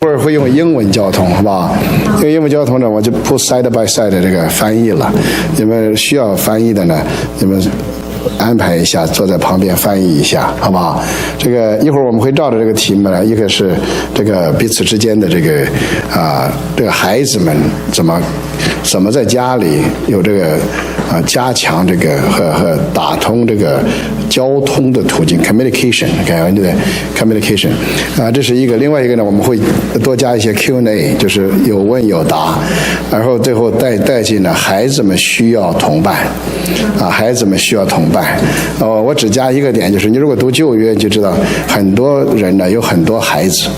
会儿会用英文交通，好不好？用英文交通呢，我就不 side by side 的这个翻译了。你们需要翻译的呢，你们安排一下，坐在旁边翻译一下，好不好？这个一会儿我们会照着这个题目呢，一个是这个彼此之间的这个这个孩子们怎么在家里有这个加强这个和打通这个交通的途径 communication， 对不对 communication 这是一个。另外一个呢，我们会多加一些 Q&A， 就是有问有答，然后最后带进呢，孩子们需要同伴孩子们需要同伴。我只加一个点，就是你如果读旧约，就知道很多人呢有很多孩子，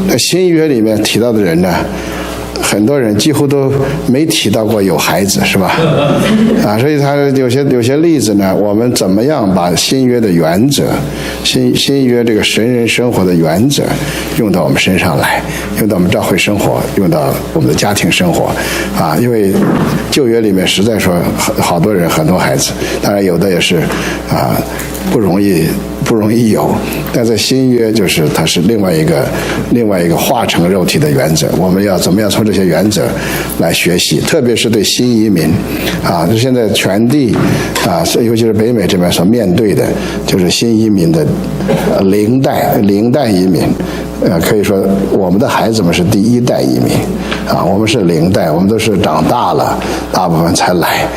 那新约里面提到的人呢，很多人几乎都没提到过有孩子，是吧？所以他有些例子呢，我们怎么样把新约的原则，新约这个神人生活的原则用到我们身上来，用到我们教会生活，用到我们的家庭生活因为旧约里面实在说好多人很多孩子，当然有的也是不容易有，但在新约就是它是另外一个化成肉体的原则，我们要怎么样从这些原则来学习，特别是对新移民现在全地尤其是北美这边所面对的就是新移民的零代移民。可以说我们的孩子们是第一代移民我们是零代，我们都是长大了大部分才来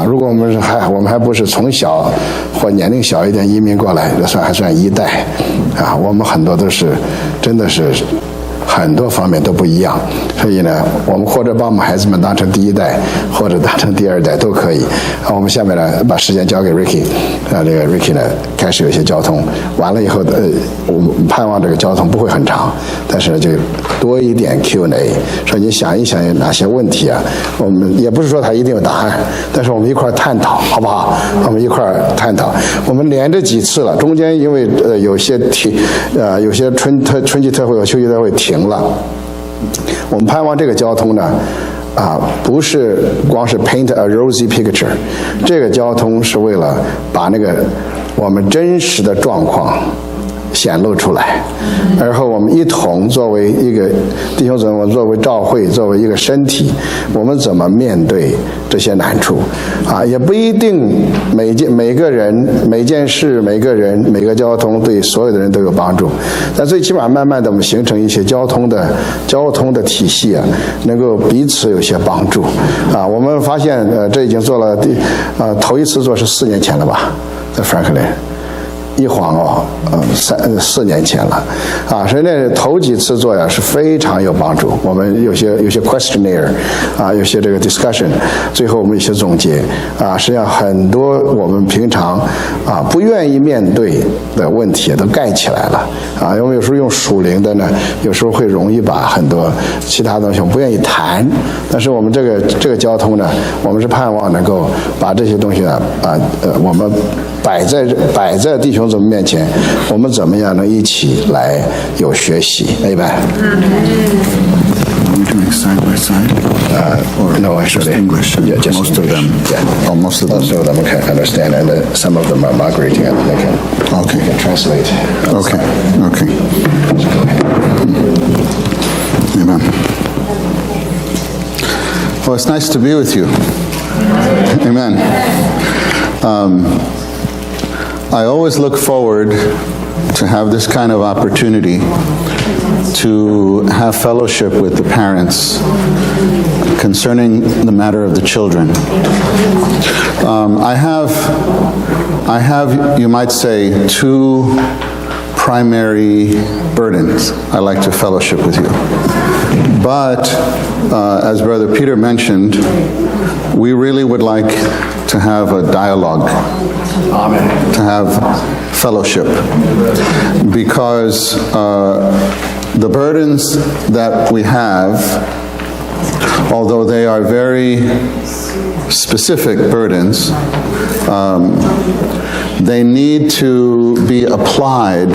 如果我们还不是从小或年龄小一点移民过来，这还算一代我们很多都是真的是很多方面都不一样，所以呢，我们或者把我们孩子们当成第一代，或者当成第二代都可以。我们下面呢，把时间交给 Ricky， 这个 Ricky 呢开始有一些交通，完了以后我们盼望这个交通不会很长，但是呢就多一点 Q&A， 说你想一想有哪些问题我们也不是说他一定有答案，但是我们一块探讨，好不好？我们一块探讨。我们连着几次了，中间因为有些春季特会和秋季特会停了，我们盼望这个交通呢不是光是 paint a rosy picture， 这个交通是为了把那个我们真实的状况显露出来，然后我们一同作为一个弟兄姊妹，作为教会，作为一个身体，我们怎么面对这些难处也不一定每个人每件事每个人每个交通对所有的人都有帮助，但最起码慢慢的我们形成一些交通的体系能够彼此有些帮助我们发现这已经做了头一次做是4年前了吧，在 Franklin。一晃4年前了所以那头几次做是非常有帮助。我们有些 questionnaire 有些这个 discussion， 最后我们有些总结实际上很多我们平常不愿意面对的问题都盖起来了因为有时候用属灵的呢，有时候会容易把很多其他东西我们不愿意谈，但是我们这个交通呢，我们是盼望能够把这些东西呢我们摆在弟兄姊妹面前，我们怎么样能一起来有学习？明白？Side by side? No, actually, English. Yeah, just most of them. Yeah. Most of them. Most of them can understand, and some of them are migrating, and they can translate. Okay. Amen. Well, it's nice to be with you. Amen. I always look forward to have this kind of opportunity to have fellowship with the parents concerning the matter of the children. I have, you might say, 2 primary burdens I like to fellowship with you. But as Brother Peter mentioned, we really would like to have a dialogue. Amen. To have fellowship, because the burdens that we have, although they are very specific burdens, they need to be applied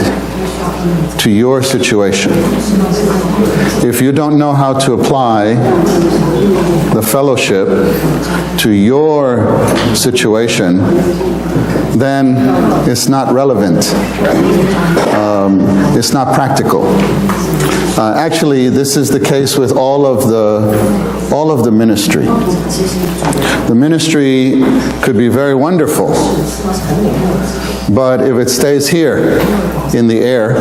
to your situation. If you don't know how to apply the fellowship to your situation, then it's not relevant. It's not practical. Actually, this is the case with all of the ministry. The ministry could be very wonderful, but if it stays here in the air,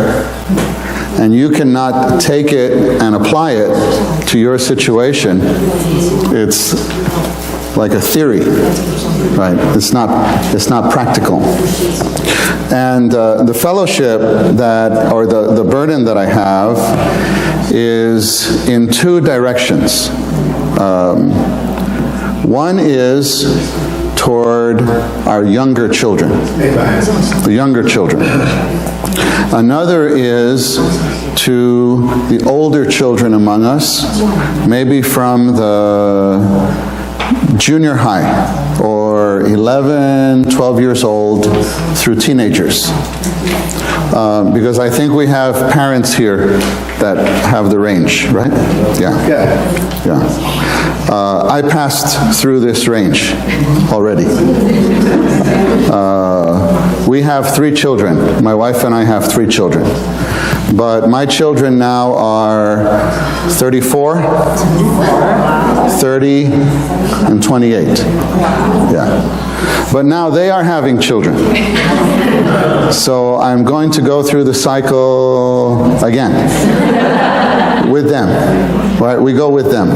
and you cannot take it and apply it to your situation, it's like a theory, right? It's not practical. And the fellowship that, or the burden that I have is in two directions. One is toward our younger children, the younger children. Another is to the older children among us, maybe from the junior high, or 11, 12 years old, through teenagers. Because I think we have parents here that have the range, right? Yeah. I passed through this range already. We have 3 children. My wife and I have 3 children. But my children now are 34, 30, and 28. Yeah. But now they are having children. So I'm going to go through the cycle again with them. Right? We go with them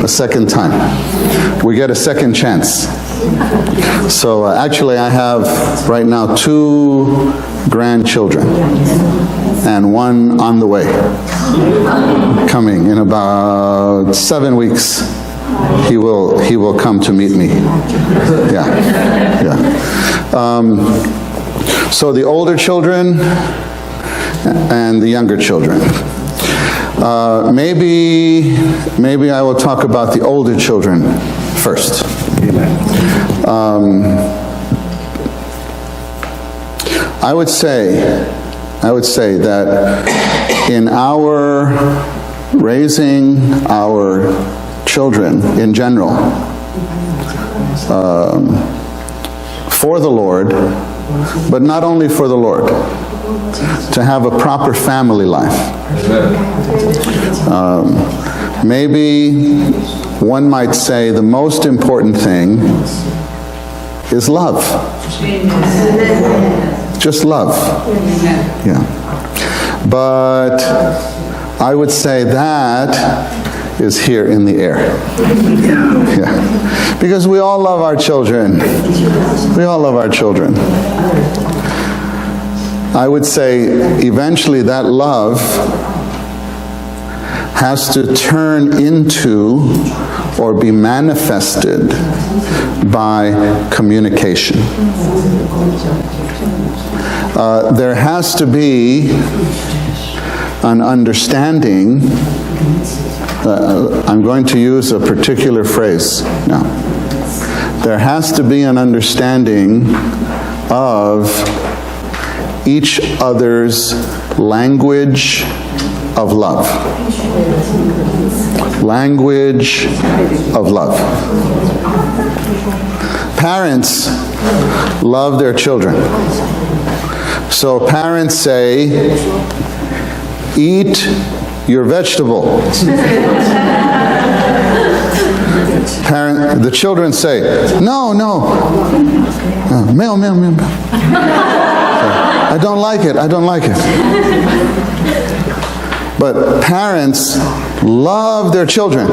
a second time. We get a second chance. So actually I have right now 2 grandchildren and 1 on the way, coming in about 7 weeks. He will come to meet me. Yeah. So the older children and the younger children. Maybe I will talk about the older children first. I would say that in our raising our children in general, for the Lord, but not only for the Lord, to have a proper family life. Maybe one might say the most important thing is love. Just love. Yeah. But I would say that is here in the air. Yeah. Because we all love our children. We all love our children. I would say eventually that love has to turn into or be manifested by communication. There has to be an understanding. I'm going to use a particular phrase now. There has to be an understanding of each other's language of love. Language of love. Parents love their children. So parents say, eat your vegetables. The children say, no. Meow. I don't like it. But parents love their children.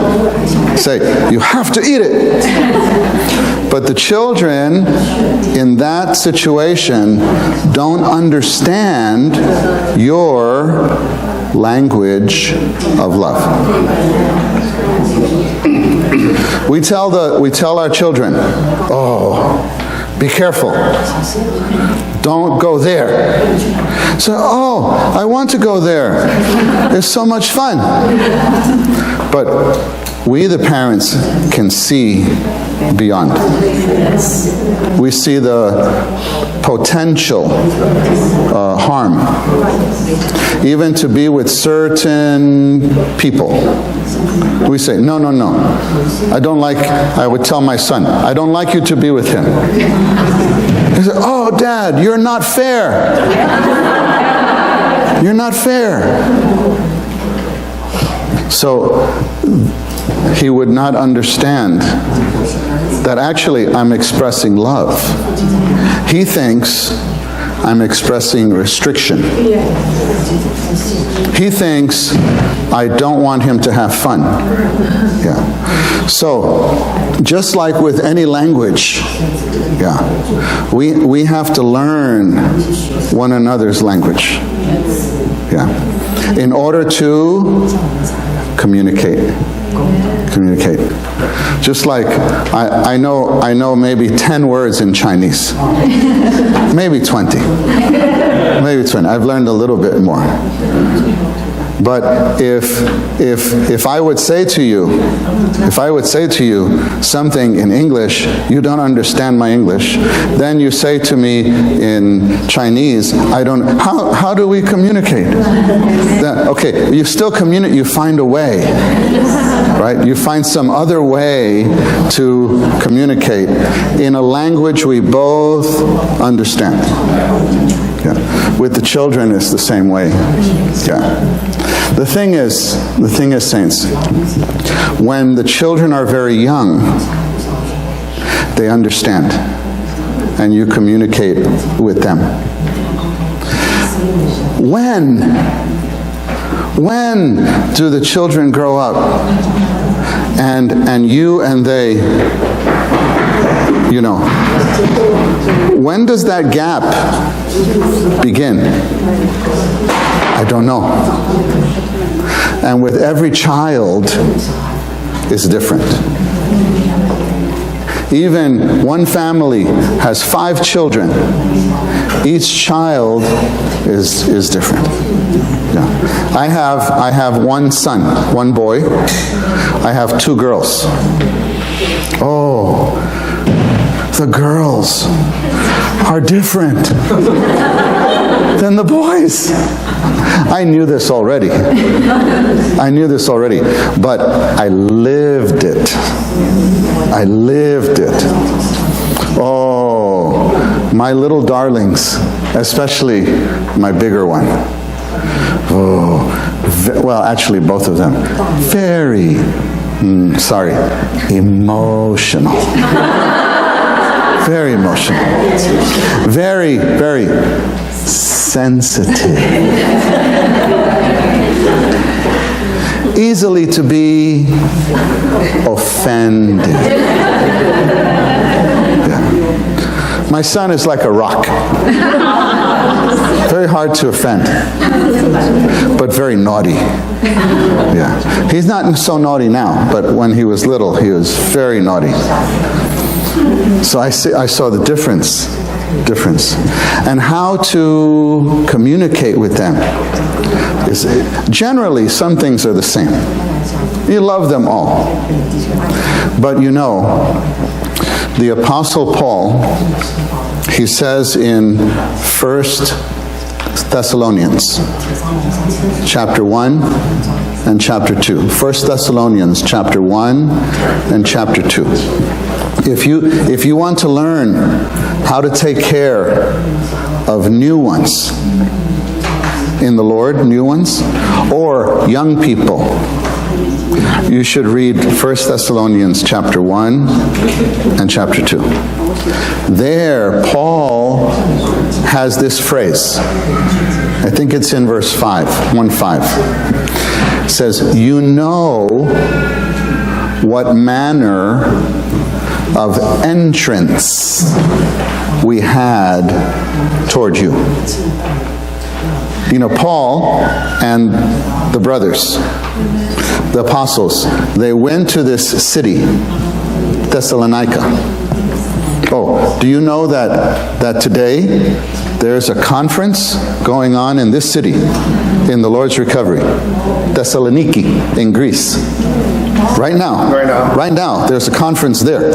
Say, you have to eat it. But the children in that situation don't understand your language of love. We tell our children, oh, be careful. Don't go there. So, oh, I want to go there. It's so much fun. But we, the parents, can see beyond. We see the potential harm. Even to be with certain people. We say, no. I would tell my son, I don't like you to be with him. He said, oh, Dad, you're not fair. You're not fair. So he would not understand that actually I'm expressing love. He thinks I'm expressing restriction. He thinks I don't want him to have fun. Yeah. So, just like with any language, yeah, we have to learn one another's language. Yeah. In order to communicate. Just like I know maybe 10 words in Chinese. Maybe 20. Maybe 20. I've learned a little bit more. But if I would say to you something in English, you don't understand my English, then you say to me in Chinese, I don't, how do we communicate? Then, okay, you still communicate, you find a way, right? You find some other way to communicate in a language we both understand. Yeah. With the children, it's the same way. Yeah. The thing is, saints, when the children are very young, they understand, and you communicate with them. When do the children grow up, and you and they, you know, when does that gap begin? I don't know. And with every child, it's different. Even one family has 5 children. Each child is different. Yeah. I have one son, one boy. I have 2 girls. Oh, the girls are different than the boys. I knew this already. But I lived it. Oh, my little darlings, especially my bigger one. Oh, well, actually both of them. Very, emotional. Very emotional. Very, very sensitive. Easily to be offended. Yeah. My son is like a rock. Very hard to offend, but very naughty. Yeah. He's not so naughty now, but when he was little, he was very naughty. So I saw the difference. And how to communicate with them is generally some things are the same. You love them all. But you know, the Apostle Paul, he says in 1 Thessalonians chapter 1 and chapter 2. 1 Thessalonians chapter 1 and chapter 2. If you want to learn how to take care of new ones in the Lord, new ones, or young people, you should read 1 Thessalonians chapter 1 and chapter 2. There, Paul has this phrase. I think it's in verse 5, 1:5. It says, you know what manner of entrance we had toward you. You know, Paul and the brothers, the apostles, they went to this city, Thessalonica. Oh, do you know that today there's a conference going on in this city in the Lord's Recovery, Thessaloniki in Greece? Right now. Right now. Right now. There's a conference there.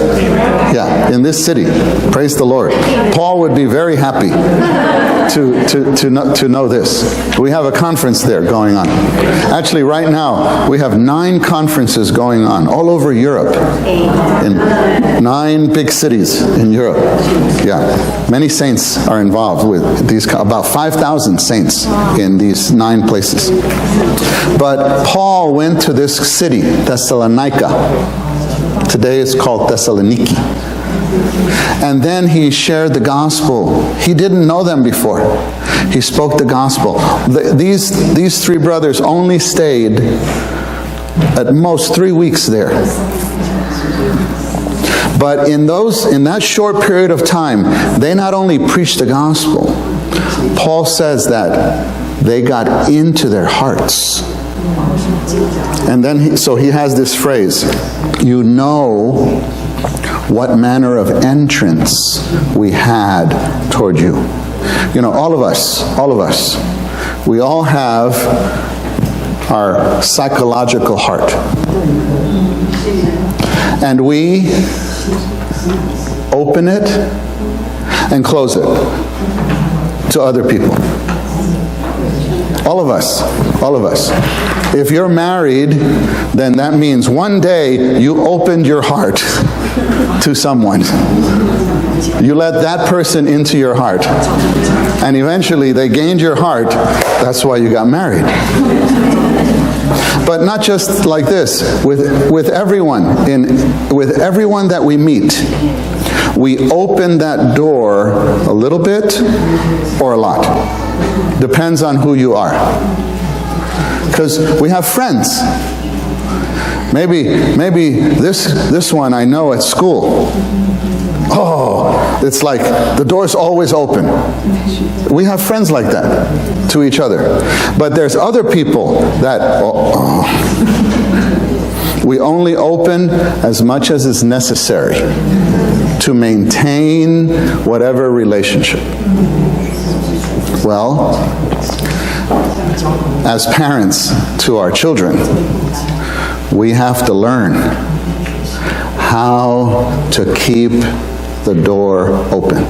Yeah, in this city. Praise the Lord. Paul would be very happy to know this. We have a conference there going on. Actually, right now, we have 9 conferences going on all over Europe. In 9 big cities in Europe. Yeah. Many saints are involved with these, about 5,000 saints in these 9 places. But Paul went to this city, Thessalonica. Today it's called Thessaloniki. And then he shared the gospel. He didn't know them before. He spoke the gospel. These 3 brothers only stayed at most 3 weeks there. But in that short period of time, they not only preached the gospel, Paul says that they got into their hearts. And then so he has this phrase, you know what manner of entrance we had toward you. You know, all of us, we all have our psychological heart. And we open it and close it to other people. All of us. If you're married, then that means one day you opened your heart to someone. You let that person into your heart. And eventually they gained your heart. That's why you got married. But not just like this. With everyone that we meet, we open that door a little bit or a lot. Depends on who you are. Because we have friends. Maybe this one I know at school. Oh, it's like the door's always open. We have friends like that to each other. But there's other people that we only open as much as is necessary to maintain whatever relationship. Well, as parents to our children, we have to learn how to keep the door open.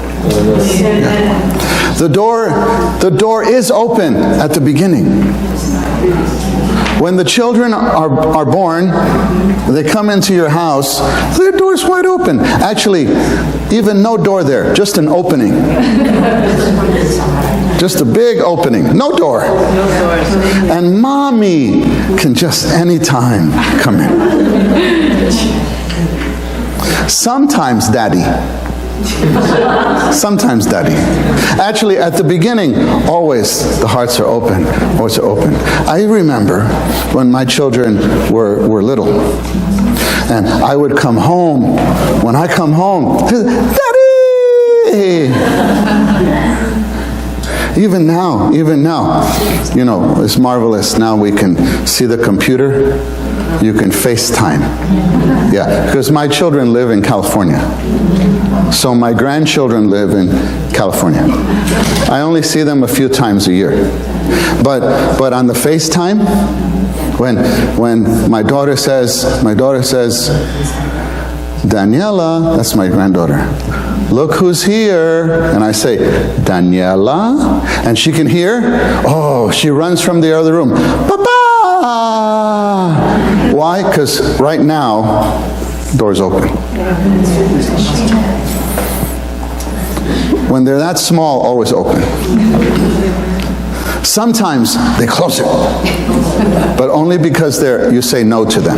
Yeah. The door is open at the beginning. When the children are born, they come into your house, their door's wide open. Actually, even no door there, just an opening. Just a big opening, no door. And mommy can just anytime come in. Sometimes daddy. Sometimes daddy. Actually, at the beginning, always the hearts are open. Always are open. I remember when my children were little, and I would come home. When I come home, Daddy! Even now, you know, it's marvelous. Now we can see the computer. You can FaceTime. Yeah, because my children live in California. So my grandchildren live in California. I only see them a few times a year. But on the FaceTime, when my daughter says, Daniela, that's my granddaughter, look who's here. And I say, Daniela? And she can hear. Oh, she runs from the other room. Papa! Why? Because right now, door's open. When they're that small, always open. Sometimes they close it. But only because you say no to them.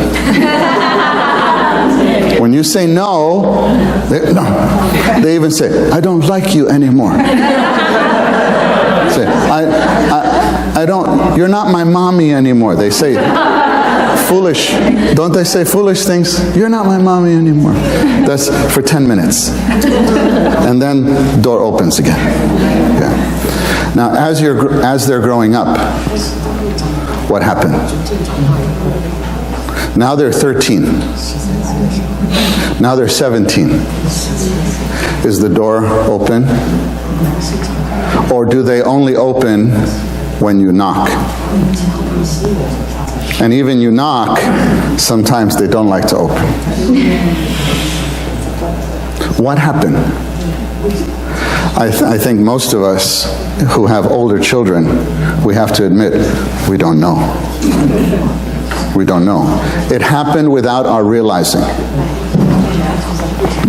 When you say no, they even say, I don't like you anymore. Say, I don't, you're not my mommy anymore. They say foolish, don't they say foolish things? You're not my mommy anymore. That's for 10 minutes. And then the door opens again. Yeah. Now, as they're growing up, what happened? Now they're 13. Now they're 17. Is the door open? Or do they only open when you knock? And even you knock, sometimes they don't like to open. What happened? I think most of us who have older children, we have to admit, we don't know. We don't know. It happened without our realizing.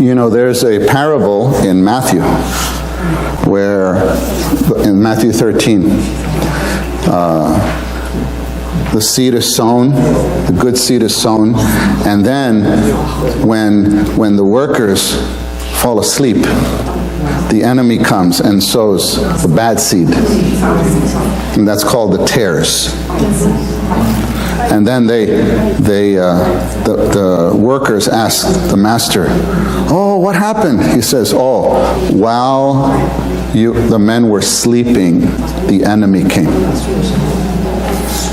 You know, there's a parable in Matthew, where, in Matthew 13, the seed is sown, the good seed is sown, and then when the workers fall asleep, the enemy comes and sows the bad seed, and that's called the tares. And then the workers ask the master, "Oh, what happened?" He says, "Oh, while the men were sleeping, the enemy came."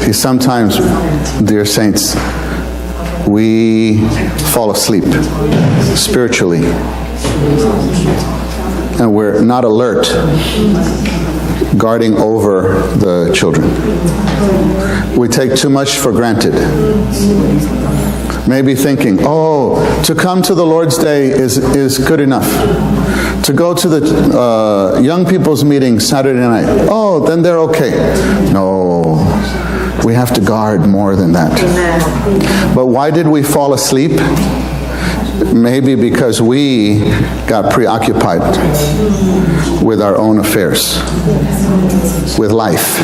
See, sometimes, dear saints, we fall asleep spiritually, and we're not alert, guarding over the children. We take too much for granted. Maybe thinking, oh, to come to the Lord's Day is good enough. To go to the young people's meeting Saturday night, oh, then they're okay. No, we have to guard more than that. But why did we fall asleep? Maybe because we got preoccupied with our own affairs, with life.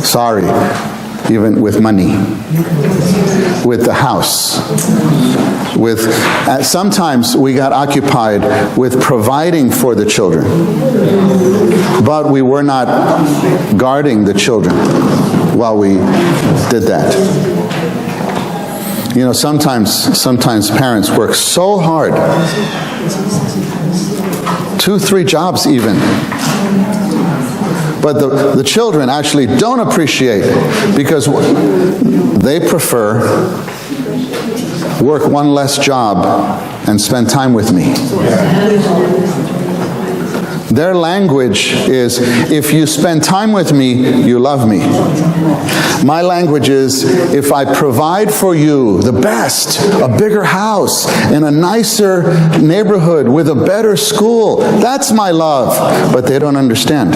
Sorry, even with money, with the house. Sometimes we got occupied with providing for the children, but we were not guarding the children while we did that. You know, sometimes parents work so hard, 2-3 jobs even, but the children actually don't appreciate, because they prefer work one less job and spend time with me. Their language is, if you spend time with me, you love me. My language is, if I provide for you the best, a bigger house, in a nicer neighborhood, with a better school, that's my love. But they don't understand.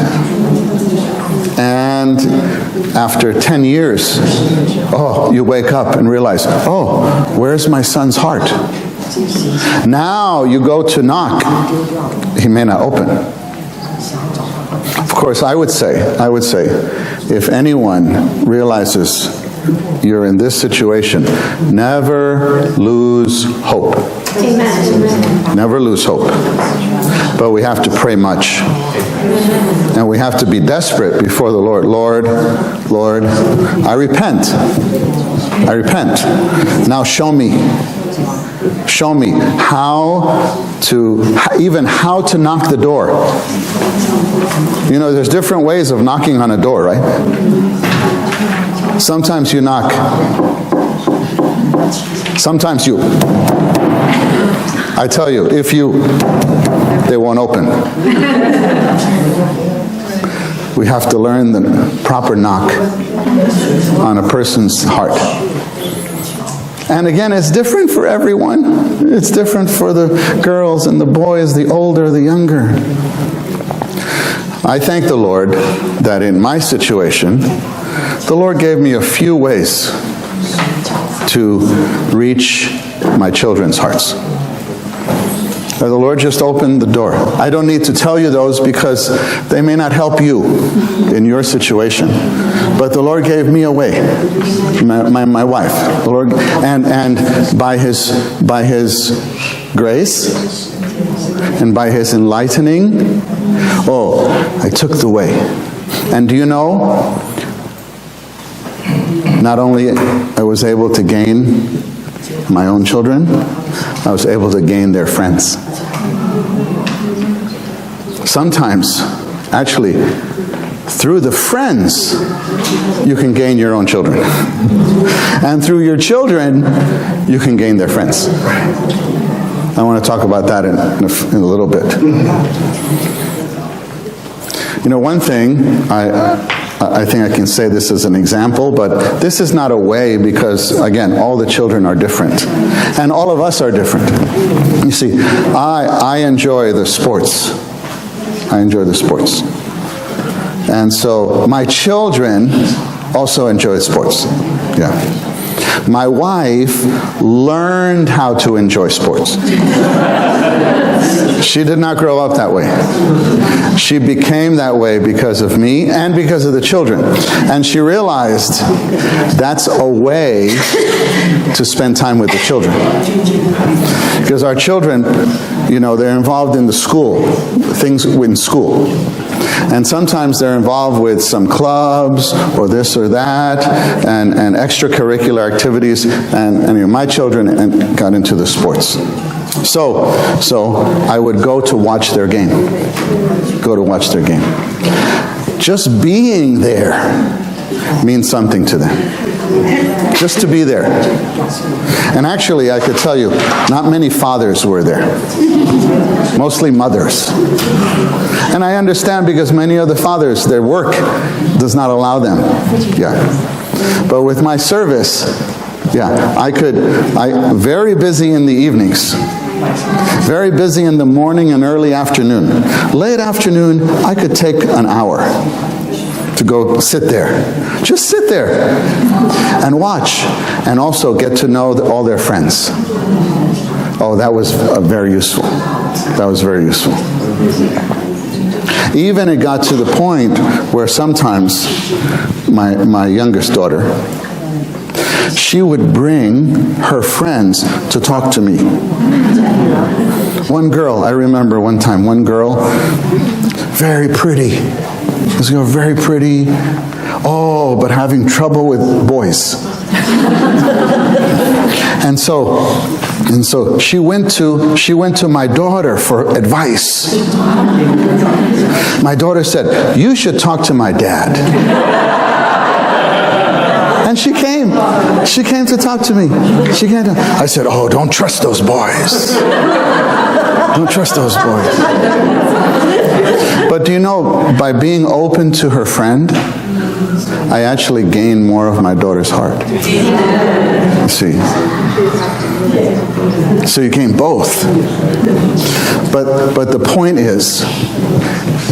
And after 10 years, oh, you wake up and realize, oh, where's my son's heart? Now you go to knock, he may not open. Of course, I would say, if anyone realizes you're in this situation, never lose hope. Amen. Never lose hope. But we have to pray much. And we have to be desperate before the Lord. Lord, I repent. I repent. Now show me how to knock the door. You know, there's different ways of knocking on a door, right? Sometimes you knock. Sometimes you. I tell you, they won't open. We have to learn the proper knock on a person's heart. And again, it's different for everyone. It's different for the girls and the boys, the older, the younger. I thank the Lord that in my situation, the Lord gave me a few ways to reach my children's hearts. The Lord just opened the door. I don't need to tell you those because they may not help you in your situation. But the Lord gave me a way. My wife, the Lord, and by His grace and by His enlightening, I took the way. And do you know? Not only I was able to gain my own children, I was able to gain their friends. Sometimes, actually, through the friends, you can gain your own children. And through your children, you can gain their friends. I want to talk about that in a little bit. You know, one thing I think I can say this as an example, but this is not a way because, again, all the children are different. And all of us are different. You see, I enjoy the sports. I enjoy the sports. And so my children also enjoy sports. Yeah. My wife learned how to enjoy sports. She did not grow up that way. She became that way because of me and because of the children. And she realized that's a way to spend time with the children. Because our children, you know, they're involved in the school, things in school. And sometimes they're involved with some clubs or this or that and extracurricular activities. And you know, my children got into the sports. So I would go to watch their game. Just being there means something to them. Just to be there. And actually, I could tell you, not many fathers were there. Mostly mothers. And I understand because many of the fathers, their work does not allow them. Yeah. But with my service, yeah, I very busy in the evenings. Very busy in the morning and early afternoon. Late afternoon, I could take an hour to go sit there. Just sit there and watch and also get to know all their friends. Oh, that was very useful. That was very useful. Even it got to the point where sometimes my youngest daughter, she would bring her friends to talk to me. One girl, I remember one time, one girl, very pretty. This girl, very pretty. Oh, but having trouble with boys. And so she went to my daughter for advice. My daughter said, "You should talk to my dad." And she came to talk to me. I said, "Oh, don't trust those boys. Don't trust those boys." But do you know, by being open to her friend, I actually gained more of my daughter's heart. You see. So you gain both. But the point is,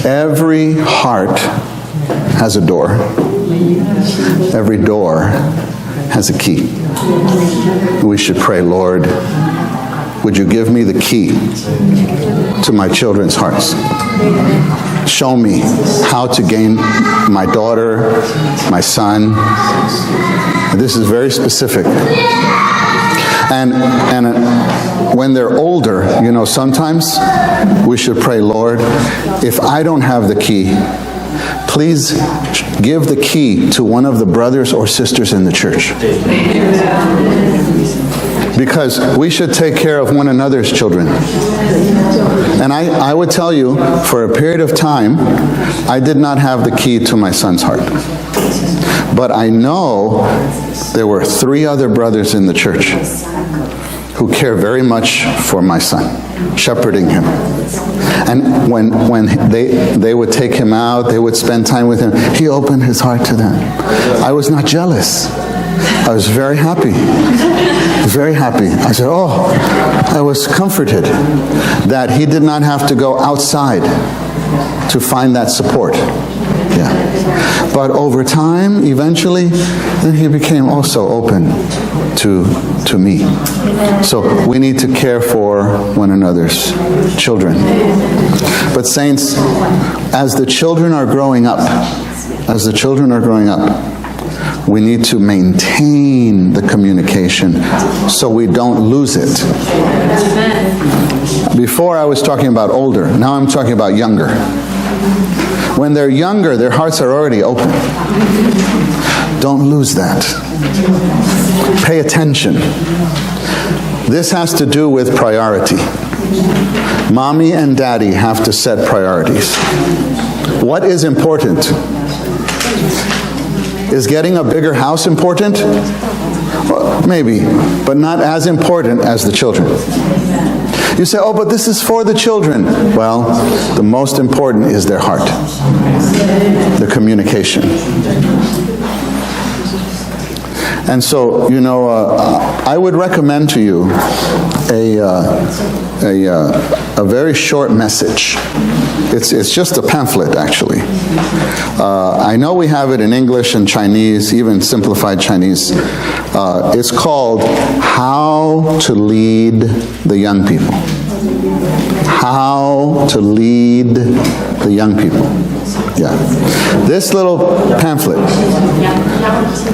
every heart has a door. Every door has a key. We should pray, "Lord, would you give me the key to my children's hearts? Show me how to gain my daughter, my son." This is very specific. And when they're older, you know, sometimes we should pray, "Lord, if I don't have the key, please give the key to one of the brothers or sisters in the church." Because we should take care of one another's children. And I would tell you, for a period of time, I did not have the key to my son's heart. But I know there were 3 other brothers in the church who care very much for my son, shepherding him. And when they would take him out, they would spend time with him, he opened his heart to them. I was not jealous. I was very happy. Very happy. I said, oh, I was comforted that he did not have to go outside to find that support. Yeah. But over time, eventually, then he became also open to me. So we need to care for one another's children. But saints, as the children are growing up, we need to maintain the communication so we don't lose it. Before I was talking about older, now I'm talking about younger. When they're younger, their hearts are already open. Don't lose that. Pay attention. This has to do with priority. Mommy and daddy have to set priorities. What is important? Is getting a bigger house important? Well, maybe, but not as important as the children. You say, oh, but this is for the children. Well, the most important is their heart, the communication. And so, you know, I would recommend to you a very short message. It's just a pamphlet, actually. I know we have it in English and Chinese, even simplified Chinese. It's called How to Lead the Young People. How to Lead the Young People. Yeah. This little pamphlet,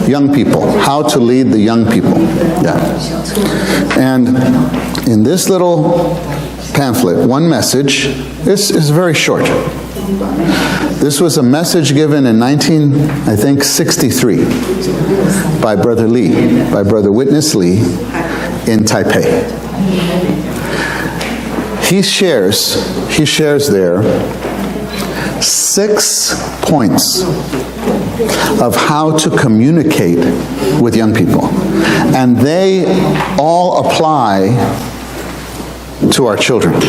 Young People, How to Lead the Young People. Yeah. And in this little pamphlet, one message is very short. This was a message given in 1963 by Brother Lee, by Brother Witness Lee in Taipei. He shares there 6 points of how to communicate with young people. And they all apply to our children.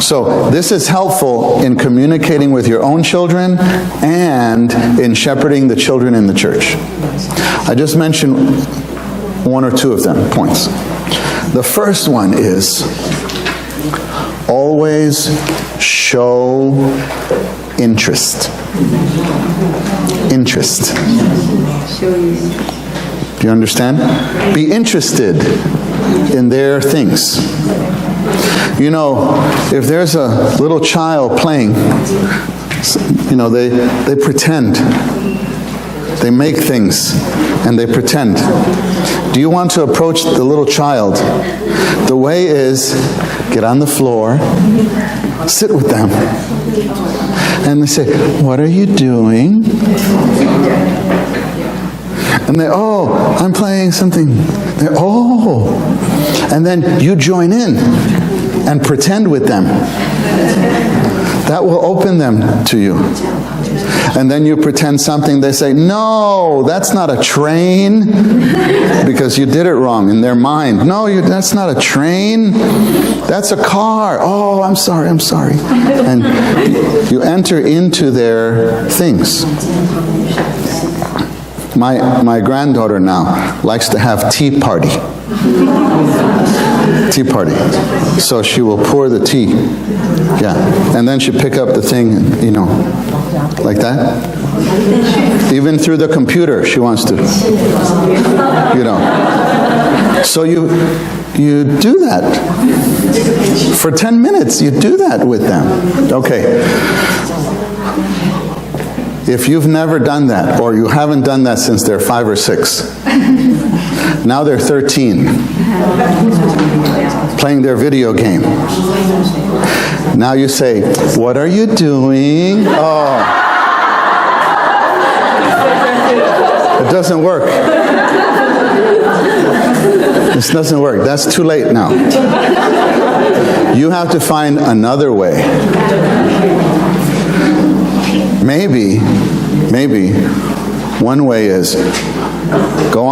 So this is helpful in communicating with your own children and in shepherding the children in the church. I just mentioned 1 or 2 of them, points. The first one is always show interest. Interest. Do you understand? Be interested in their things. You know, if there's a little child playing, you know, they pretend. They make things and they pretend. Do you want to approach the little child? The way is get on the floor, sit with them, and they say, what are you doing? And they, oh, I'm playing something. They, oh. And then you join in and pretend with them. That will open them to you. And then you pretend something, they say, no, that's not a train, because you did it wrong in their mind. No, that's not a train, that's a car. Oh, I'm sorry. And you enter into their things. My granddaughter now likes to have tea party. Tea party. So she will pour the tea. Yeah. And then she'll pick up the thing, you know, like that. Even through the computer, she wants to, you know. So you do that. For 10 minutes, you do that with them. Okay. If you've never done that, or you haven't done that since they're 5 or 6, now they're 13, playing their video game. Now you say, what are you doing? Oh. It doesn't work. This doesn't work. That's too late now. You have to find another way. Maybe one way is go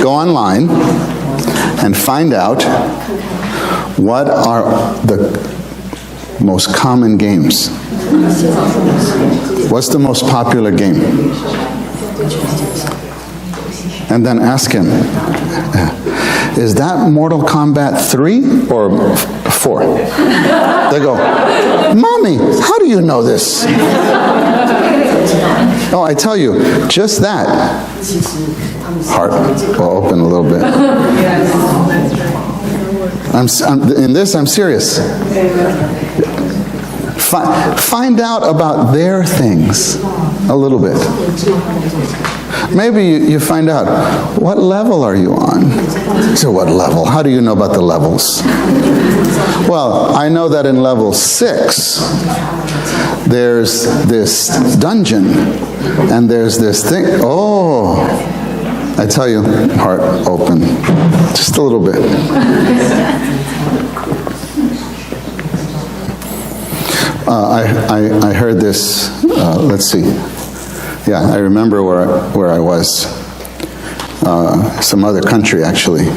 online and find out what are the most common games. What's the most popular game? And then ask him, is that Mortal Kombat 3 or 4? They go, Mommy, how do you know this? Oh, I tell you, just that. Heart will open a little bit. In this, I'm serious. Find out about their things a little bit. Maybe you find out, what level are you on? So what level? How do you know about the levels? Well, I know that in level 6, there's this dungeon, and there's this thing. Oh, I tell you, heart open, just a little bit. I heard this, let's see. Yeah, I remember where I was. some other country actually,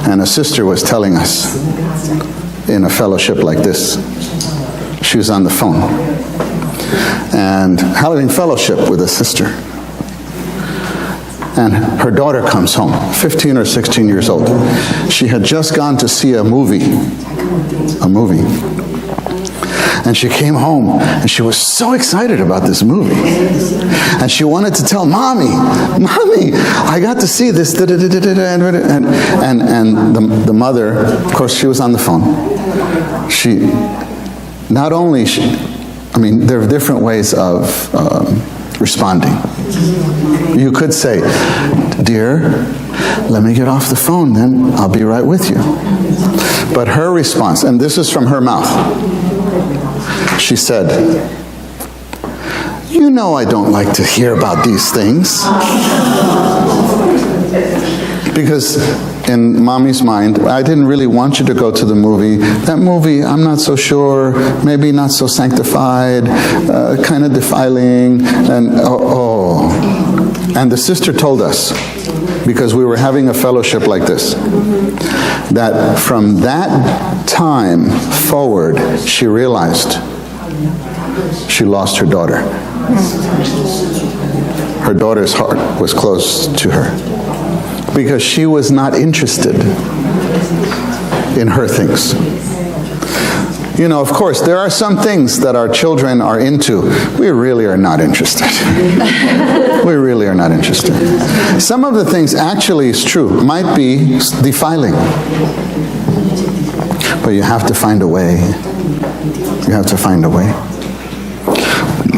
and a sister was telling us in a fellowship like this, she was on the phone and having fellowship with a sister, and her daughter comes home, 15 or 16 years old. She had just gone to see a movie, and she came home and she was so excited about this movie, and she wanted to tell mommy, I got to see this, and the mother, of course, she was on the phone. There are different ways of responding. You could say, dear, let me get off the phone, then I'll be right with you. But her response, and this is from her mouth, she said, you know I don't like to hear about these things. Because in mommy's mind, I didn't really want you to go to the movie. That movie, I'm not so sure, maybe not so sanctified, kind of defiling, and And the sister told us, because we were having a fellowship like this, that from that time forward, she realized she lost her daughter. Her daughter's heart was close to her, because she was not interested in her things. You know, of course, there are some things that our children are into. We really are not interested. We really are not interested. Some of the things, actually, it's true, might be defiling. But you have to find a way. You have to find a way.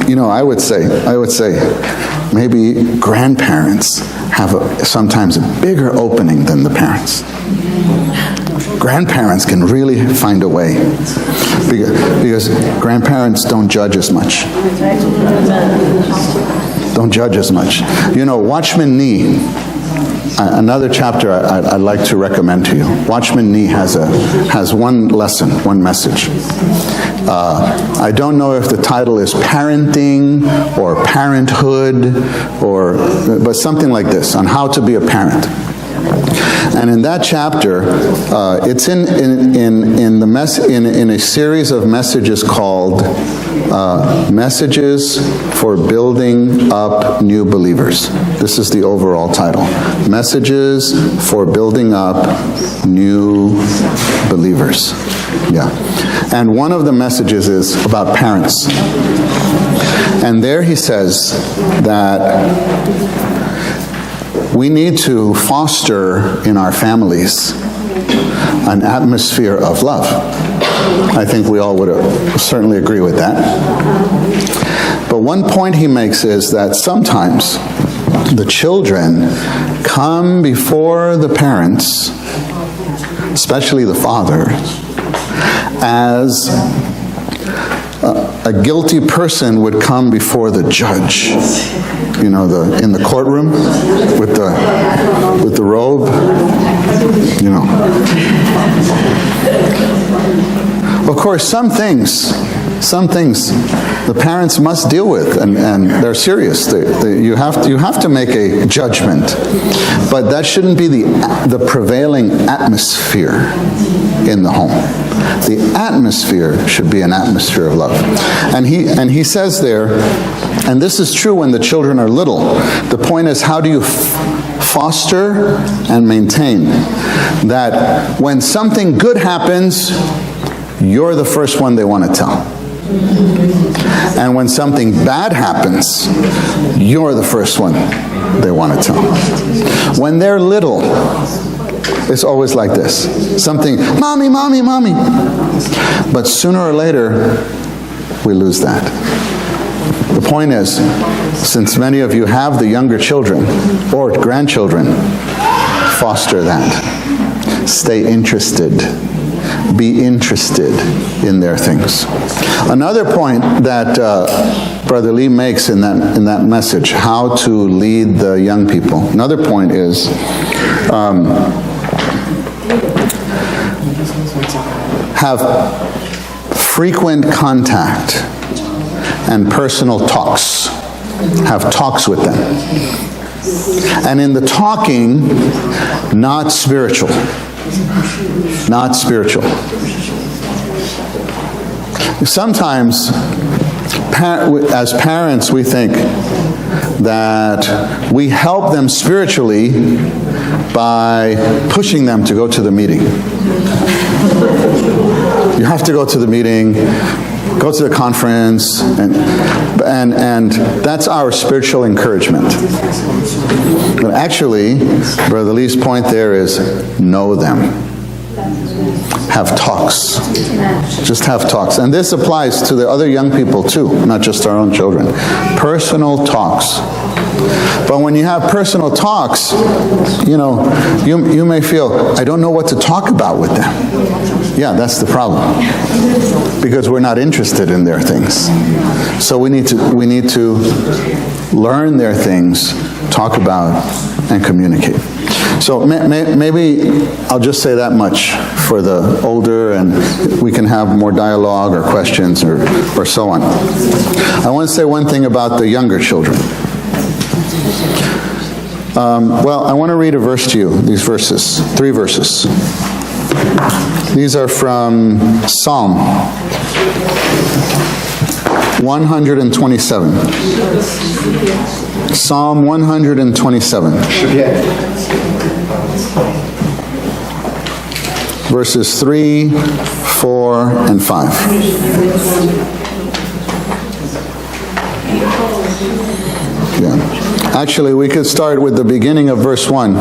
You know, I would say, maybe grandparents have sometimes a bigger opening than the parents. Grandparents can really find a way, because grandparents don't judge as much. Don't judge as much. You know, Watchman Nee, another chapter I'd like to recommend to you. Watchman Nee has one lesson, one message. I don't know if the title is Parenting or Parenthood, but something like this, on how to be a parent. And in that chapter, it's in a series of messages called Messages for Building Up New Believers. This is the overall title. Messages for Building Up New Believers. Yeah. And one of the messages is about parents. And there he says that we need to foster in our families an atmosphere of love. I think we all would certainly agree with that. But one point he makes is that sometimes the children come before the parents, especially the father, as a guilty person would come before the judge. You know, in the courtroom with the robe. You know. Of course, some things the parents must deal with, and they're serious. You have to make a judgment, but that shouldn't be the prevailing atmosphere in the home. The atmosphere should be an atmosphere of love. And he says there, and this is true when the children are little. The point is, how do you foster and maintain that when something good happens, you're the first one they want to tell. And when something bad happens, you're the first one they want to tell. When they're little, it's always like this. Something, mommy, mommy, mommy. But sooner or later, we lose that. The point is, since many of you have the younger children or grandchildren, foster that. Stay interested. Be interested in their things. Another point that Brother Lee makes in that message, how to lead the young people. Another point is have frequent contact and personal talks. Have talks with them. And in the talking, not spiritual. Not spiritual. Sometimes, as parents, we think that we help them spiritually by pushing them to go to the meeting. You have to go to the meeting, go to the conference, and that's our spiritual encouragement. But actually, Brother Lee's point there is know them. Have talks. Just have talks. And this applies to the other young people too, not just our own children. Personal talks. But when you have personal talks, you may feel, I don't know what to talk about with them. Yeah, that's the problem. Because we're not interested in their things. So we need to learn their things, talk about, and communicate. So maybe I'll just say that much for the older, and we can have more dialogue or questions or so on. I want to say one thing about the younger children. I want to read a verse to you, these verses, 3 verses. These are from Psalm 127. Psalm 127. Verses 3, 4, and 5. Yeah. Actually, we could start with the beginning of verse 1.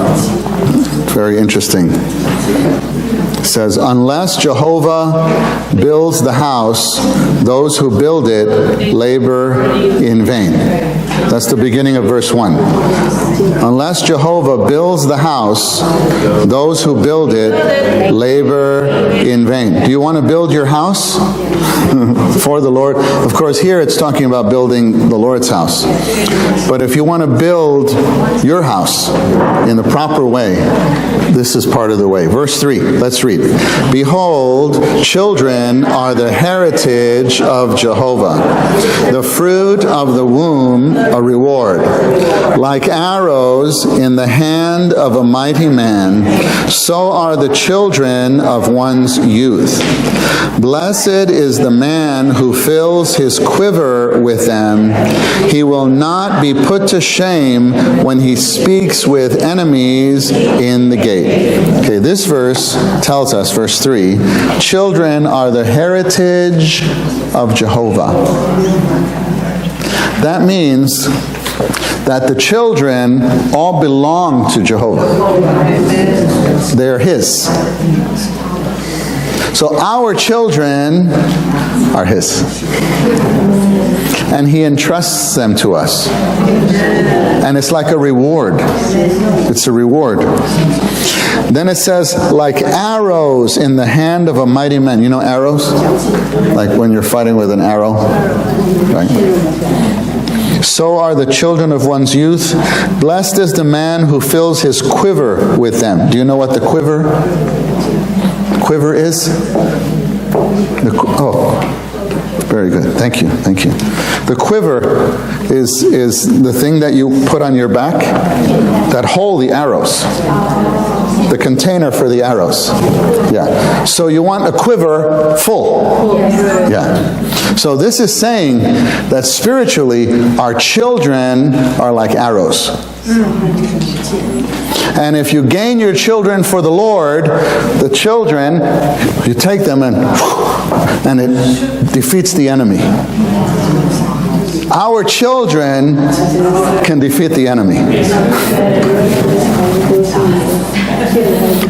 Very interesting. It says, unless Jehovah builds the house, those who build it labor in vain. That's the beginning of verse 1. Unless Jehovah builds the house, those who build it labor in vain. Do you want to build your house for the Lord? Of course, here it's talking about building the Lord's house. But if you want to build your house in the proper way, this is part of the way. Verse 3, let's read. Behold, children are the heritage of Jehovah, the fruit of the womb a reward. Like arrows in the hand of a mighty man, so are the children of one's youth. Blessed is the man who fills his quiver with them. He will not be put to shame when he speaks with enemies in the gate. Okay, this verse tells us, verse 3, children are the heritage of Jehovah. That means that the children all belong to Jehovah. They're His. So our children are His. And He entrusts them to us. And it's like a reward. It's a reward. Then it says, like arrows in the hand of a mighty man. You know arrows? Like when you're fighting with an arrow. Right? So are the children of one's youth. Blessed is the man who fills his quiver with them. Do you know what the quiver is? Very good. Thank you. Thank you. The quiver is the thing that you put on your back that hold the arrows. The container for the arrows. Yeah. So you want a quiver full. Yeah. So this is saying that spiritually our children are like arrows. And if you gain your children for the Lord, the children, you take them and it defeats the enemy. Our children can defeat the enemy.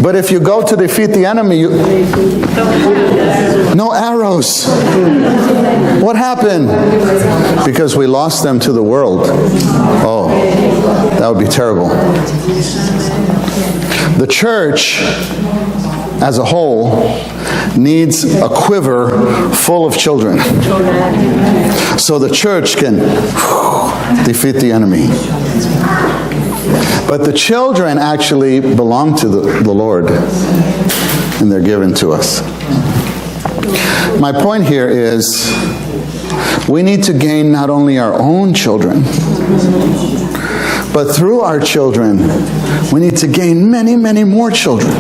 But if you go to defeat the enemy, no arrows. What happened? Because we lost them to the world. Oh, that would be terrible. The church as a whole needs a quiver full of children so the church can defeat the enemy. But the children actually belong to the Lord, and they're given to us. My point here is we need to gain not only our own children, But through our children, we need to gain many, many more children.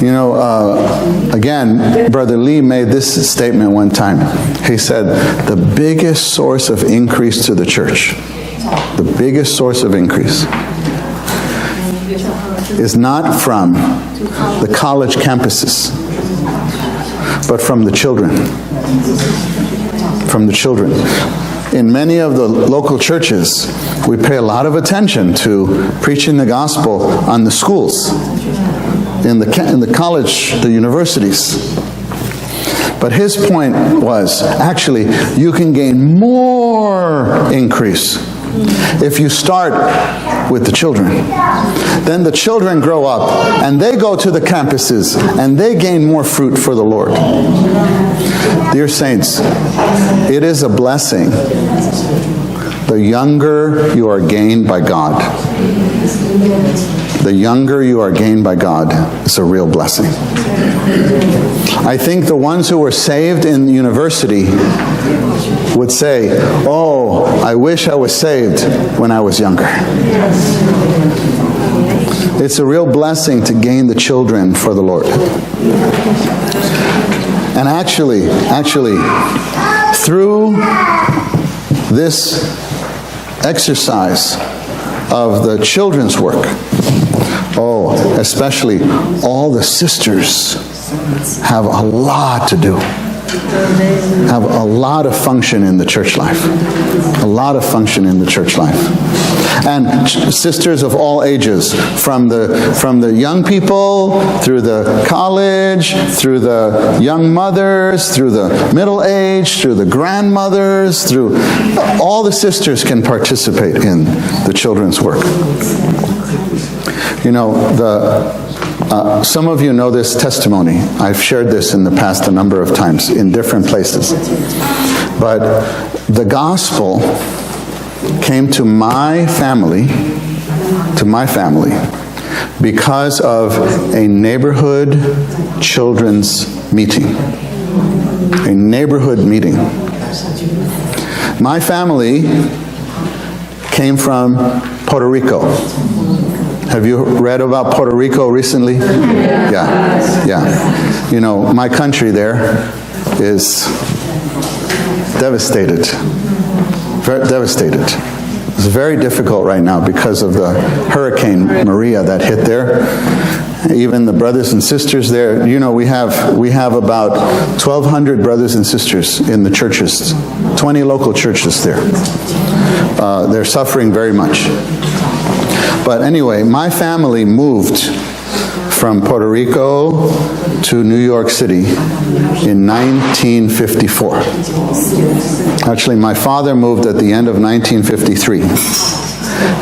You know, again, Brother Lee made this statement one time. He said, the biggest source of increase to the church, the biggest source of increase, is not from the college campuses, but from the children. From the children. In many of the local churches, we pay a lot of attention to preaching the gospel on the schools, in the college, the universities. But his point was, actually, you can gain more increase if you start with the children. Then the children grow up and they go to the campuses and they gain more fruit for the Lord. Dear saints, it is a blessing. The younger you are gained by God, the younger you are gained by God, it's a real blessing. I think the ones who were saved in university would say, oh, I wish I was saved when I was younger. It's a real blessing to gain the children for the Lord. And actually, through this exercise of the children's work, oh, especially all the sisters have a lot to do. Have a lot of function in the church life. A lot of function in the church life. And sisters of all ages, from the young people, through the college, through the young mothers, through the middle age, through the grandmothers, through all the sisters can participate in the children's work. You know, some of you know this testimony. I've shared this in the past a number of times in different places. But the gospel came to my family, because of a neighborhood children's meeting. A neighborhood meeting. My family came from Puerto Rico. Have you read about Puerto Rico recently? Yeah. You know, my country there is devastated. Very devastated. It's very difficult right now because of the Hurricane Maria that hit there. Even the brothers and sisters there, you know, we have about 1,200 brothers and sisters in the churches, 20 local churches there. They're suffering very much. But anyway, my family moved from Puerto Rico to New York City in 1954. Actually, my father moved at the end of 1953.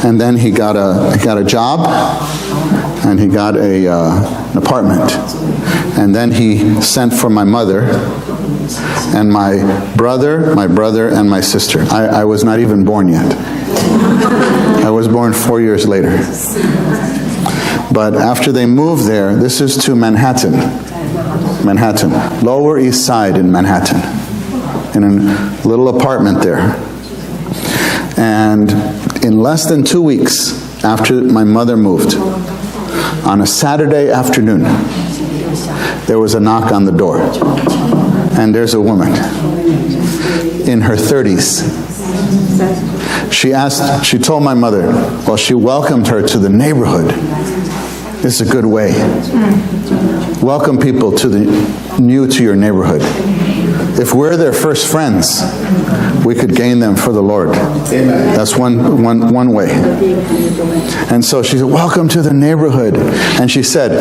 And then he got a job, and he got an apartment. And then he sent for my mother and my brother, and my sister. I was not even born yet. I was born 4 years later. But after they moved there, this is to Manhattan, Lower East Side in Manhattan, in a little apartment there. And in less than 2 weeks after my mother moved, on a Saturday afternoon, there was a knock on the door. And there's a woman in her 30s. She told my mother, well, she welcomed her to the neighborhood. This is a good way. Welcome people new to your neighborhood. If we're their first friends, we could gain them for the Lord. Amen. That's one way. And so she said, welcome to the neighborhood. And she said,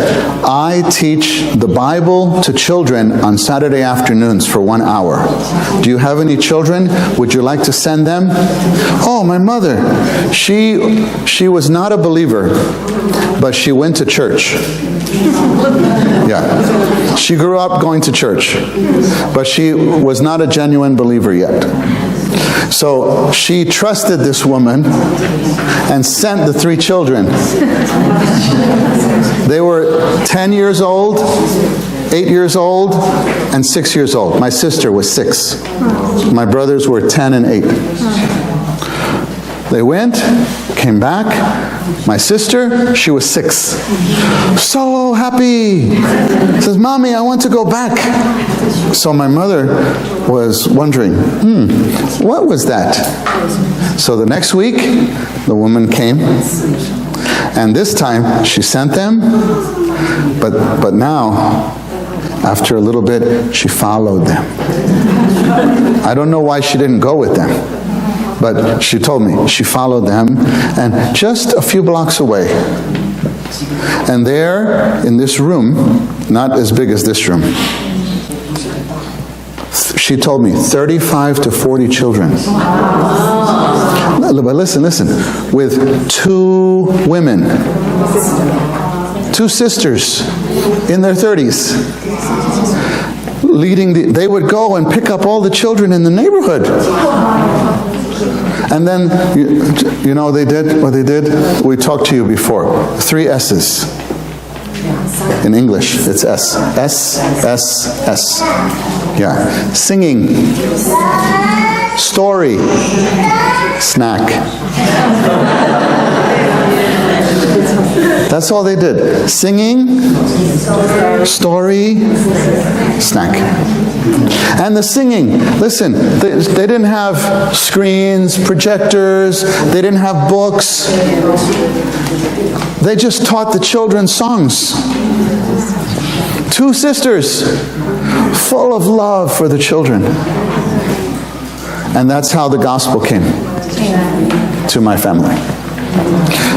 I teach the Bible to children on Saturday afternoons for 1 hour. Do you have any children? Would you like to send them? Oh, my mother. She was not a believer, but she went to church. Yeah. She grew up going to church, but she was not a genuine believer yet. So she trusted this woman and sent the 3 children. They were 10 years old, 8 years old, and 6 years old. My sister was 6. My brothers were 10 and 8. They went, came back. My sister, she was 6. So happy. Says, Mommy, I want to go back. So my mother was wondering, what was that? So the next week, the woman came. And this time, she sent them. But now, after a little bit, she followed them. I don't know why she didn't go with them, but she told me she followed them, and just a few blocks away. And there, in this room, not as big as this room, she told me 35 to 40 children. But listen, with 2 women, 2 sisters in their 30s, leading they would go and pick up all the children in the neighborhood. And then, you know they did what they did? We talked to you before. 3 S's. In English, it's S. S, S, S. Yeah. Singing. Story. Snack. That's all they did. Singing, story, snack. And the singing, listen, they didn't have screens, projectors, they didn't have books. They just taught the children songs. 2 sisters, full of love for the children. And that's how the gospel came to my family.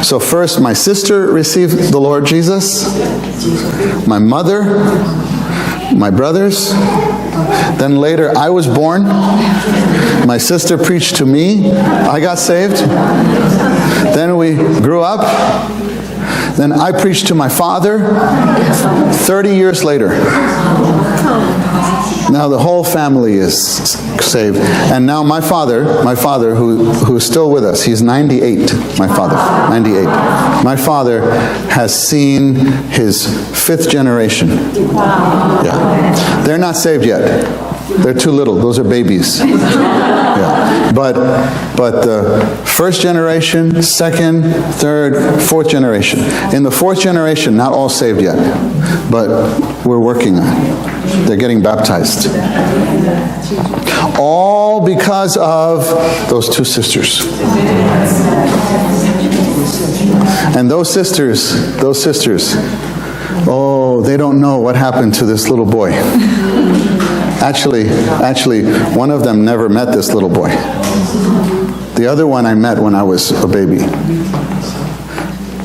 So first, my sister received the Lord Jesus, my mother, my brothers. Then later, I was born. My sister preached to me. I got saved. Then we grew up. Then I preached to my father 30 years later. Now the whole family is saved. And now my father who is still with us, he's 98, my father, 98. My father has seen his 5th generation. Yeah. They're not saved yet. They're too little. Those are babies. Yeah. But the 1st generation, 2nd, 3rd, 4th generation. In the 4th generation, not all saved yet. But we're working on it. They're getting baptized. All because of those 2 sisters. And those sisters, oh, they don't know what happened to this little boy. Actually, one of them never met this little boy. The other one I met when I was a baby.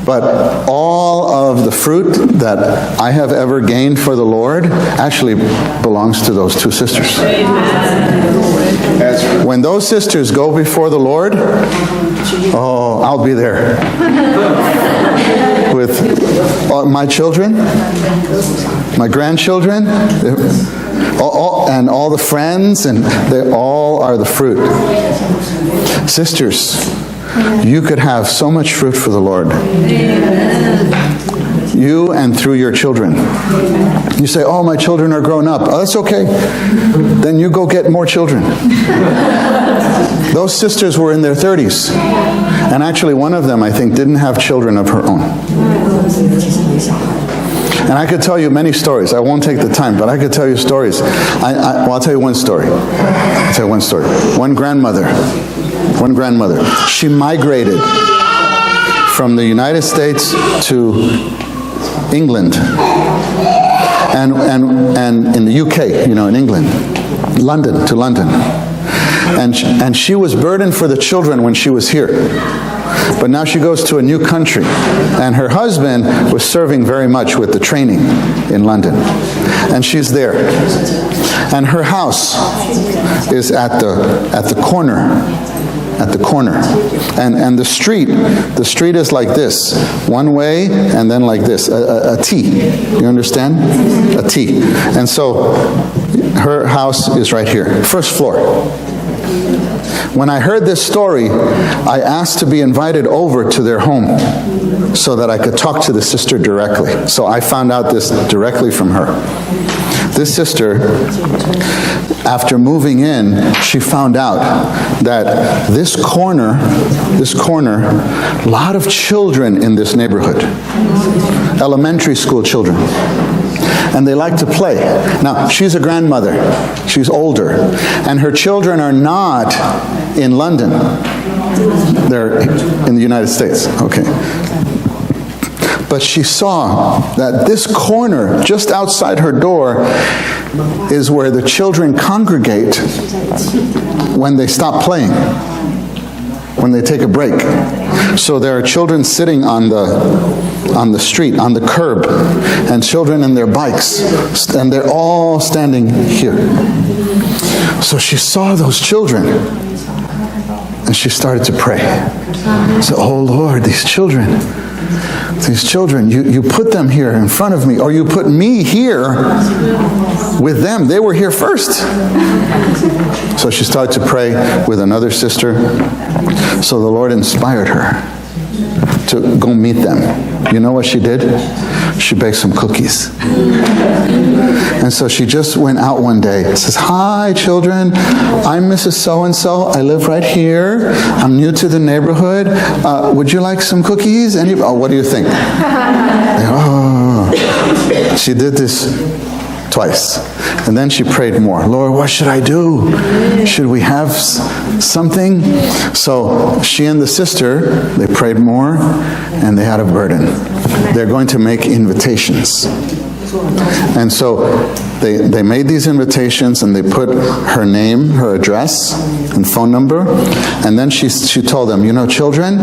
But all of the fruit that I have ever gained for the Lord actually belongs to those 2 sisters. When those sisters go before the Lord, oh, I'll be there. With my children, my grandchildren, and all the friends, and they all are the fruit. Sisters, you could have so much fruit for the Lord. You and through your children. You say, oh, my children are grown up. Oh, that's okay. Then you go get more children. Those sisters were in their 30s. And actually one of them, I think, didn't have children of her own. And I could tell you many stories. I won't take the time, but I could tell you stories. I'll tell you one story. One grandmother, she migrated from the United States to England and in the UK, in England, to London. And she was burdened for the children when she was here. But now she goes to a new country. And her husband was serving very much with the training in London. And she's there. And her house is at the corner. And the street is like this, one way and then like this, a T. You understand? A T. And so her house is right here, first floor. When I heard this story, I asked to be invited over to their home so that I could talk to the sister directly. So I found out this directly from her. This sister, after moving in, she found out that this corner, a lot of children in this neighborhood, elementary school children, and they like to play. Now, she's a grandmother, she's older, and her children are not in London. They're in the United States, okay. But she saw that this corner, just outside her door, is where the children congregate when they stop playing, when they take a break. So there are children sitting on the street, on the curb, and children in their bikes, and they're all standing here. So she saw those children, and she started to pray. So, oh Lord, these children, you put them here in front of me, or you put me here with them. They were here first. So she started to pray with another sister. So the Lord inspired her to go meet them. You know what she did? She baked some cookies. And so she just went out one day and says, "Hi, children. I'm Mrs. So-and-so. I live right here. I'm new to the neighborhood. Would you like some cookies? What do you think?" Oh. She did this twice. And then she prayed more. "Lord, what should I do? Should we have something?" So she and the sister, they prayed more, and they had a burden. They're going to make invitations. And so they made these invitations, and they put her name, her address, and phone number. And then she told them, "You know, children,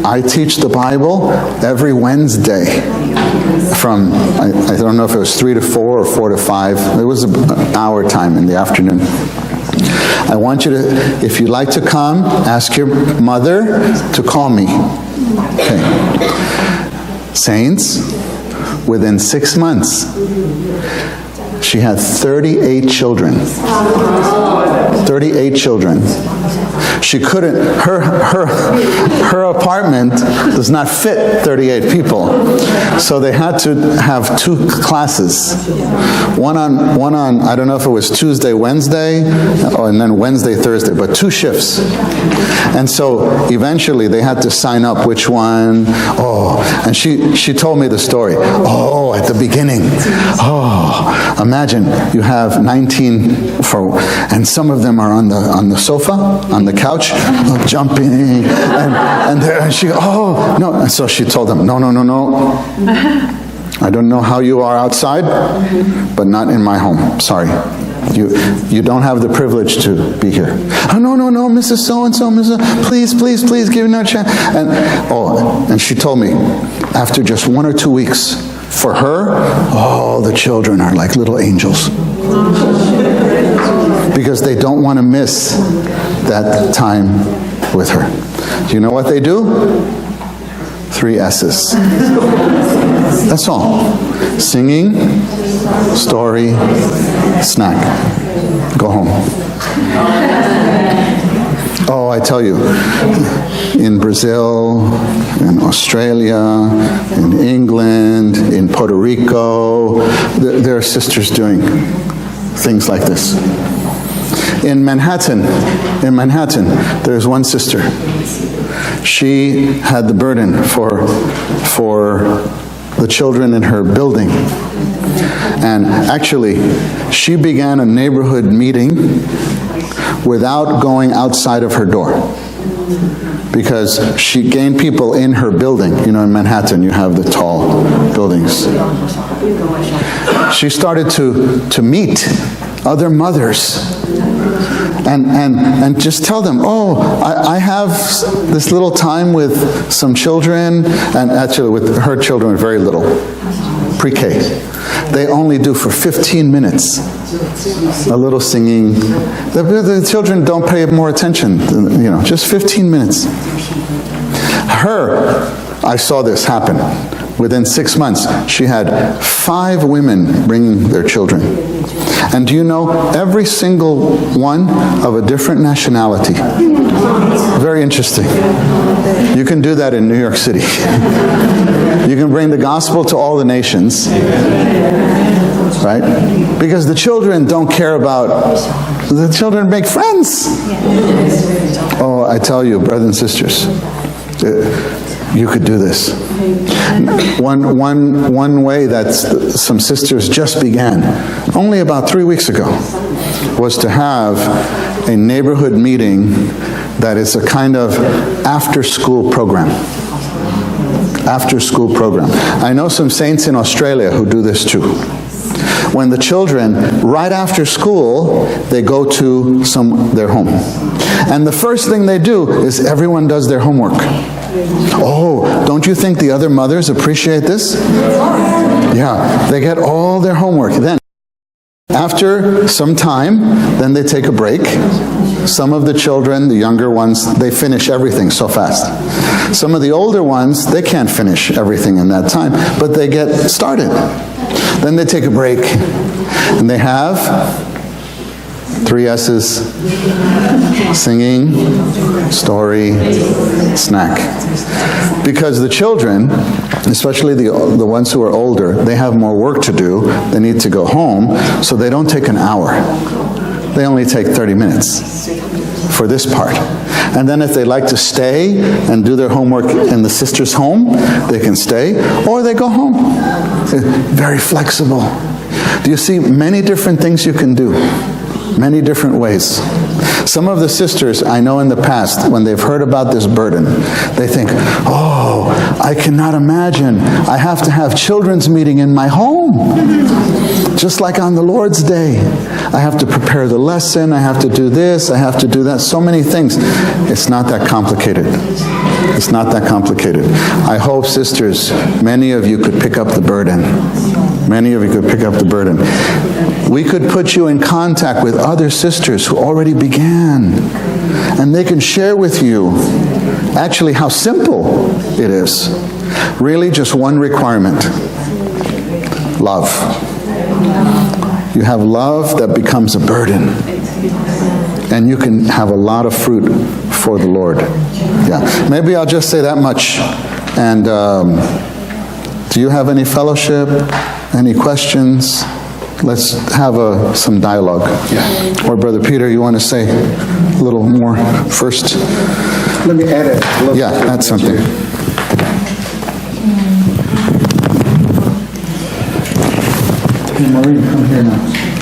I teach the Bible every Wednesday from, I don't know if it was 3 to 4 or 4 to 5. It was an hour time in the afternoon. I want you to, if you'd like to come, ask your mother to call me." Okay. Saints, within 6 months, she had 38 children. 38 children. She couldn't, her apartment does not fit 38 people. So they had to have 2 classes. One on, I don't know if it was Tuesday, Wednesday, and then Wednesday, Thursday, but 2 shifts. And so eventually they had to sign up which one. Oh, and she told me the story. Oh, at the beginning. Oh, imagine you have 19 and some of them are on the sofa, on the couch, jumping, and she, oh, no. And so she told them, no. I don't know how you are outside, but not in my home. Sorry. You don't have the privilege to be here. "Oh, no, Mrs. So-and-so, please, give me a chance." And she told me, after just 1 or 2 weeks, for her, all the children are like little angels. Because they don't want to miss that time with her. Do you know what they do? 3 S's. That's all. Singing, story, snack. Go home. Oh, I tell you, in Brazil, in Australia, in England, in Puerto Rico, there are sisters doing things like this. In Manhattan, there's one sister. She had the burden for the children in her building. And actually, she began a neighborhood meeting without going outside of her door, because she gained people in her building. You know, in Manhattan, you have the tall buildings. She started to meet other mothers and just tell them, "Oh, I have this little time with some children," and actually with her children, very little, pre-K. They only do for 15 minutes a little singing. The children don't pay more attention, you know, just 15 minutes. I saw this happen. Within 6 months, she had 5 women bringing their children. And do you know, every single one of a different nationality. Very interesting. You can do that in New York City. You can bring the gospel to all the nations, right? Because the children don't care about, the children make friends. Oh, I tell you, brothers and sisters, you could do this. One way that some sisters just began, only about 3 weeks ago, was to have a neighborhood meeting that is a kind of after-school program. After-school program. I know some saints in Australia who do this too. When the children, right after school, they go to their home. And the first thing they do is everyone does their homework. Oh, don't you think the other mothers appreciate this? Yeah, they get all their homework. Then, after some time, then they take a break. Some of the children, the younger ones, they finish everything so fast. Some of the older ones, they can't finish everything in that time, but they get started. Then they take a break, and they have 3 S's: singing, story, snack. Because the children, especially the ones who are older, they have more work to do. They need to go home, so they don't take an hour. They only take 30 minutes for this part. And then if they like to stay and do their homework in the sister's home, they can stay, or they go home. Very flexible. Do you see many different things you can do? Many different ways. Some of the sisters I know in the past, when they've heard about this burden, they think, oh, I cannot imagine. I have to have children's meeting in my home. Just like on the Lord's Day. I have to prepare the lesson, I have to do this, I have to do that. So many things. It's not that complicated. It's not that complicated. I hope, sisters, many of you could pick up the burden. Many of you could pick up the burden. We could put you in contact with other sisters who already began, and they can share with you actually how simple it is. Really just one requirement: love. You have love that becomes a burden, and you can have a lot of fruit for the Lord. Yeah, maybe I'll just say that much. And do you have any fellowship? Any questions? Let's have some dialogue. Yeah. Or Brother Peter, you want to say a little more first? Let me add a little. Yeah, add something. Hey, Maureen, come here now.